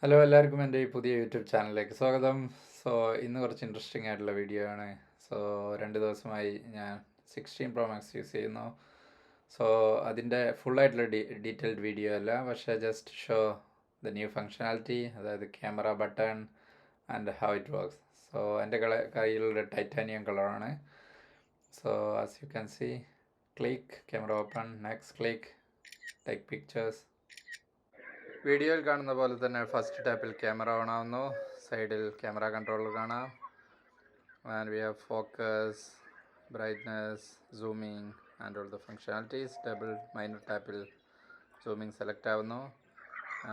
Hello എല്ലാവർക്കും എൻ്റെ ഈ പുതിയ യൂട്യൂബ് ചാനലിലേക്ക് സ്വാഗതം. സോ ഇന്ന് കുറച്ച് ഇൻട്രസ്റ്റിംഗ് ആയിട്ടുള്ള വീഡിയോ ആണ്. സോ 2 ദിവസമായി ഞാൻ 16 Pro Max യൂസ് ചെയ്യുന്നു. സോ അതിൻ്റെ ഫുള്ളായിട്ടുള്ള ഡീറ്റെയിൽഡ് വീഡിയോ അല്ല, പക്ഷേ just show the new functionality, അതായത് camera button and how it works. So എൻ്റെ കയ്യിലുള്ള ടൈറ്റാനിയം കളറാണ്. So as you can see, click camera open, next click take pictures. വീഡിയോയിൽ കാണുന്ന പോലെ തന്നെ ഫസ്റ്റ് ടാപ്പിൽ ക്യാമറ ഓൺ ആവുന്നു. സൈഡിൽ ക്യാമറ കൺട്രോളർ കാണാം. And we have focus, brightness, zooming and all the functionalities. Double minor ടാപ്പിൽ സൂമിങ് സെലക്ട് ആവുന്നു.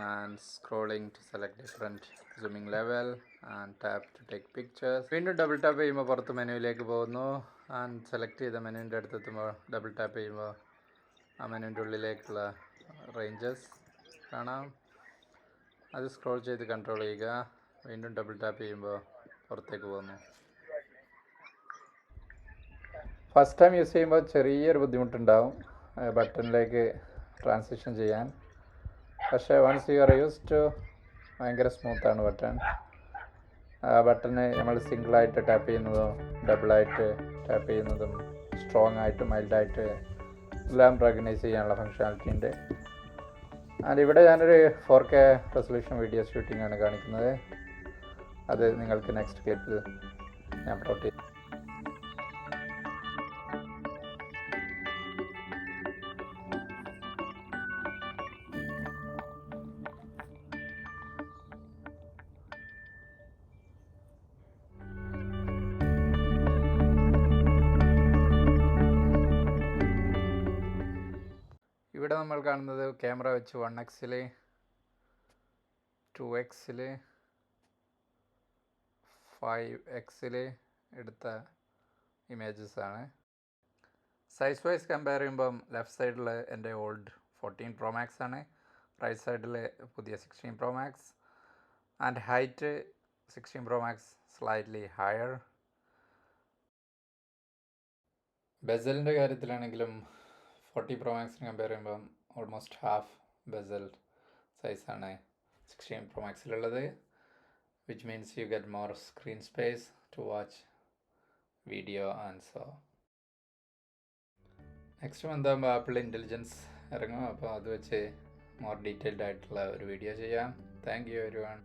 And scrolling to select different zooming level and tap to take pictures. വീണ്ടും double tap ചെയ്യുമ്പോൾ പുറത്ത് മെനുവിലേക്ക് പോകുന്നു. And select ചെയ്ത മെനുവിൻ്റെ അടുത്തെത്തുമ്പോൾ double tap ചെയ്യുമ്പോൾ ആ മെനുവിൻ്റെ ഉള്ളിലേക്കുള്ള ranges കാണാം. അത് സ്ക്രോൾ ചെയ്ത് കൺട്രോൾ ചെയ്യുക. വീണ്ടും ഡബിൾ ടാപ്പ് ചെയ്യുമ്പോൾ പുറത്തേക്ക് പോകുന്നു. ഫസ്റ്റ് ടൈം യൂസ് ചെയ്യുമ്പോൾ ചെറിയൊരു ബുദ്ധിമുട്ടുണ്ടാവും ബട്ടണിലേക്ക് ട്രാൻസിഷൻ ചെയ്യാൻ. പക്ഷേ once you are used to, ഭയങ്കര സ്മൂത്താണ് ബട്ടൺ. ബട്ടണ് നമ്മൾ സിംഗിളായിട്ട് ടാപ്പ് ചെയ്യുന്നതും ഡബിളായിട്ട് ടാപ്പ് ചെയ്യുന്നതും സ്ട്രോങ് ആയിട്ട് മൈൽഡായിട്ട് എല്ലാം റെക്കഗ്നൈസ് ചെയ്യാനുള്ള ഫങ്ഷനാലിറ്റി ഉണ്ട്. ആൻഡ് ഇവിടെ ഞാനൊരു 4K റെസൊല്യൂഷൻ വീഡിയോ ഷൂട്ടിംഗ് ആണ് കാണിക്കുന്നത്. അത് നിങ്ങൾക്ക് നെക്സ്റ്റ് ക്ലിപ്പിൽ ഞാൻ അപ്ലോഡ് ചെയ്യും. ഇവിടെ നമ്മൾ കാണുന്നത് ക്യാമറ വെച്ച് 1x, 2x, 5x എടുത്ത ഇമേജസ് ആണ്. സൈസ് വൈസ് കമ്പയർ ചെയ്യുമ്പം ലെഫ്റ്റ് സൈഡിൽ എൻ്റെ ഓൾഡ് 14 Pro Max ആണ്, റൈറ്റ് സൈഡിൽ പുതിയ 16 Pro Max. And height 16 Pro Max slightly higher. ബെസലിൻ്റെ കാര്യത്തിലാണെങ്കിലും 40 Pro Maxന് കമ്പയർ ചെയ്യുമ്പം ഓൾമോസ്റ്റ് ഹാഫ് ബെസൽ സൈസാണ് 16 Pro Maxലുള്ളത്, which means you get more screen space to watch video and so. Next month ആകുമ്പോൾ ആപ്പിൾ ഇൻ്റലിജൻസ് ഇറങ്ങും. അപ്പോൾ അത് വെച്ച് മോർ ഡീറ്റെയിൽഡ് ആയിട്ടുള്ള ഒരു വീഡിയോ ചെയ്യാം. Thank you everyone.